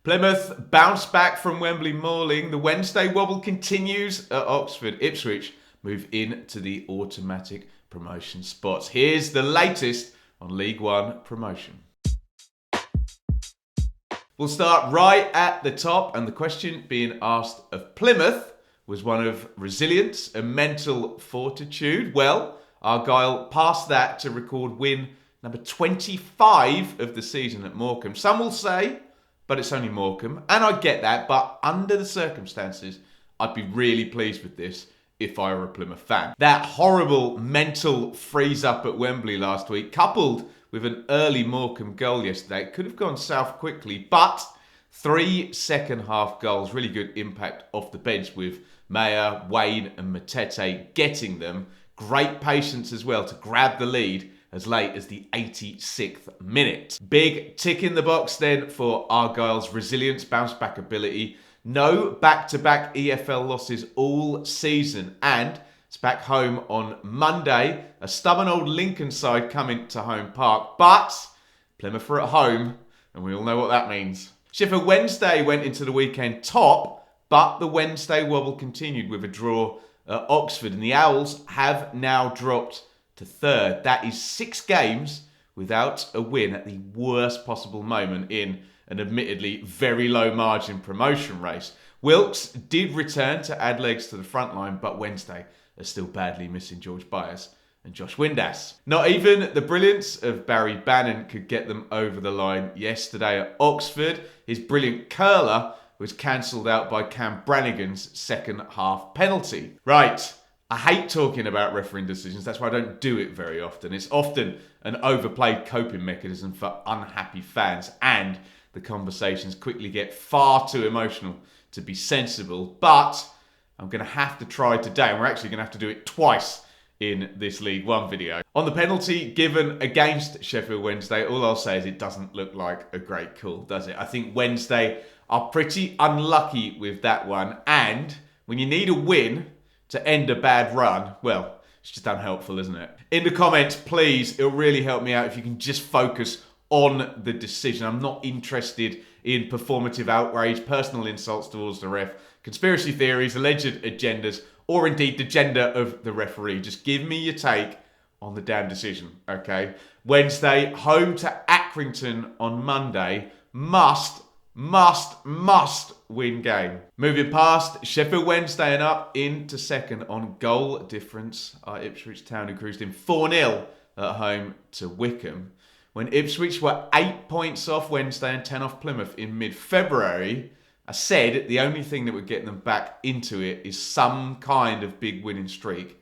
Plymouth bounce back from Wembley mauling. The Wednesday wobble continues at Oxford. Ipswich move into the automatic promotion spots. Here's the latest on League One promotion. We'll start right at the top, and the question being asked of Plymouth was one of resilience and mental fortitude. Well, Argyle passed that to record win number 25 of the season at Morecambe. Some will say, but it's only Morecambe, and I get that, but under the circumstances, I'd be really pleased with this if I were a Plymouth fan. That horrible mental freeze-up at Wembley last week, coupled with an early Morecambe goal yesterday, it could have gone south quickly, but 3 second-half goals, really good impact off the bench with Mayer, Wayne and Matete getting them. Great patience as well to grab the lead as late as the 86th minute. Big tick in the box then for Argyle's resilience, bounce-back ability. No back-to-back EFL losses all season, and it's back home on Monday. A stubborn old Lincoln side coming to Home Park, but Plymouth are at home, and we all know what that means. Sheffield Wednesday went into the weekend top, but the Wednesday wobble continued with a draw at Oxford, and the Owls have now dropped to third. That is 6 games without a win at the worst possible moment in an admittedly very low margin promotion race. Wilkes did return to add legs to the front line, but Wednesday are still badly missing George Byers and Josh Windass. Not even the brilliance of Barry Bannon could get them over the line yesterday at Oxford. His brilliant curler was cancelled out by Cam Brannigan's second half penalty. Right, I hate talking about refereeing decisions. That's why I don't do it very often. It's often an overplayed coping mechanism for unhappy fans, and the conversations quickly get far too emotional to be sensible. But I'm going to have to try today, and we're actually going to have to do it twice in this League One video. On the penalty given against Sheffield Wednesday, all I'll say is it doesn't look like a great call, does it? I think Wednesday are pretty unlucky with that one, and when you need a win to end a bad run, well, it's just unhelpful, isn't it? In the comments, please, it'll really help me out if you can just focus on the decision. I'm not interested in performative outrage, personal insults towards the ref, conspiracy theories, alleged agendas, or indeed the gender of the referee. Just give me your take on the damn decision, okay? Wednesday, home to Accrington on Monday, must win game. Moving past Sheffield Wednesday and up into second on goal difference are Ipswich Town, who cruised in 4-0 at home to Wycombe. When Ipswich were 8 points off Wednesday and 10 off Plymouth in mid-February, I said the only thing that would get them back into it is some kind of big winning streak.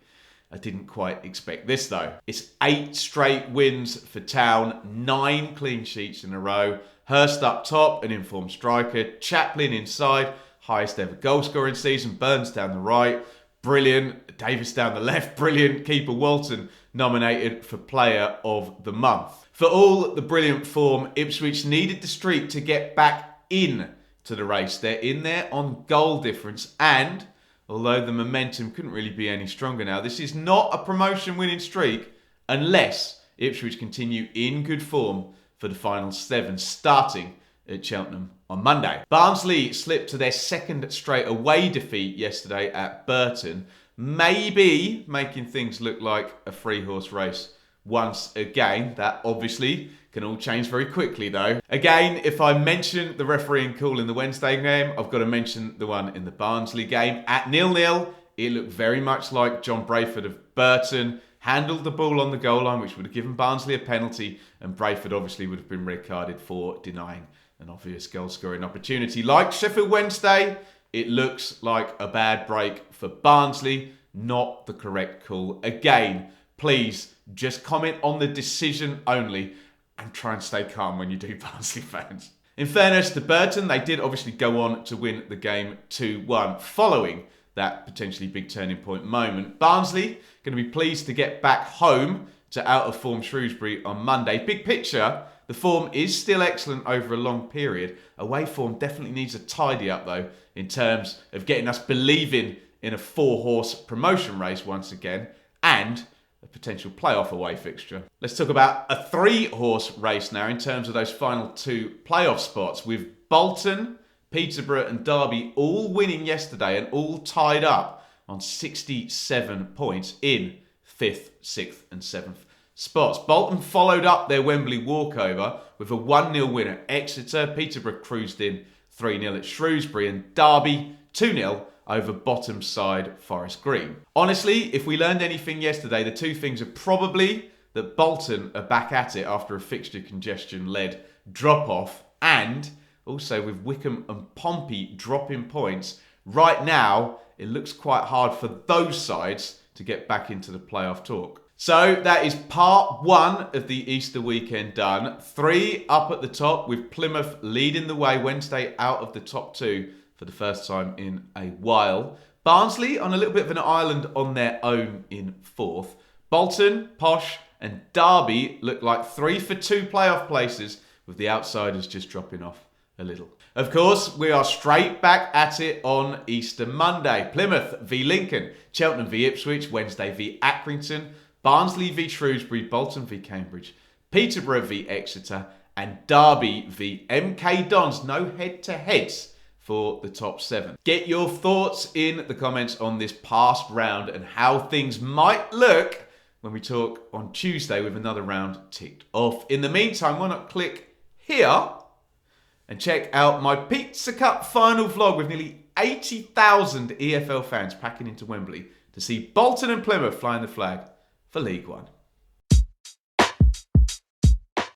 I didn't quite expect this though. It's 8 straight wins for Town, 9 clean sheets in a row. Hurst up top, an informed striker. Chaplin inside, highest ever goal scoring season. Burns down the right, brilliant. Davis down the left, brilliant. Keeper Walton nominated for Player of the Month. For all the brilliant form, Ipswich needed the streak to get back in to the race. They're in there on goal difference, and although the momentum couldn't really be any stronger now, this is not a promotion winning streak unless Ipswich continue in good form for the final 7, starting at Cheltenham on Monday. Barnsley slipped to their second straight away defeat yesterday at Burton, maybe making things look like a 3-horse race once again. That obviously can all change very quickly though. Again, if I mention the refereeing call in the Wednesday game, I've got to mention the one in the Barnsley game. At 0-0, it looked very much like John Brayford of Burton handled the ball on the goal line, which would have given Barnsley a penalty, and Brayford obviously would have been red carded for denying an obvious goal scoring opportunity. Like Sheffield Wednesday, it looks like a bad break for Barnsley, not the correct call. Again, please just comment on the decision only and try and stay calm when you do, Barnsley fans. In fairness to Burton, they did obviously go on to win the game 2-1 following that potentially big turning point moment. Barnsley going to be pleased to get back home to out-of-form Shrewsbury on Monday. Big picture, the form is still excellent over a long period. Away form definitely needs a tidy up though, in terms of getting us believing in a 4-horse promotion race once again, and a potential playoff away fixture. Let's talk about a 3-horse race now in terms of those final 2 playoff spots, with Bolton, Peterborough and Derby all winning yesterday and all tied up on 67 points in 5th, 6th and 7th spots. Bolton followed up their Wembley walkover with a 1-0 win at Exeter. Peterborough cruised in 3-0 at Shrewsbury and Derby 2-0 over bottom side Forest Green. Honestly, if we learned anything yesterday, the two things are probably that Bolton are back at it after a fixture congestion-led drop-off, and also with Wycombe and Pompey dropping points. Right now, it looks quite hard for those sides to get back into the playoff talk. So that is part 1 of the Easter weekend done. 3 up at the top with Plymouth leading the way. Wednesday out of the top 2 for the first time in a while. Barnsley on a little bit of an island on their own in 4th. Bolton, Posh and Derby look like 3 for 2 playoff places, with the outsiders just dropping off a little. Of course, we are straight back at it on Easter Monday. Plymouth v Lincoln, Cheltenham v Ipswich, Wednesday v Accrington, Barnsley v Shrewsbury, Bolton v Cambridge, Peterborough v Exeter and Derby v MK Dons. No head-to-heads for the top 7. Get your thoughts in the comments on this past round and how things might look when we talk on Tuesday with another round ticked off. In the meantime, why not click here and check out my Pizza Cup final vlog with nearly 80,000 EFL fans packing into Wembley to see Bolton and Plymouth flying the flag for League One.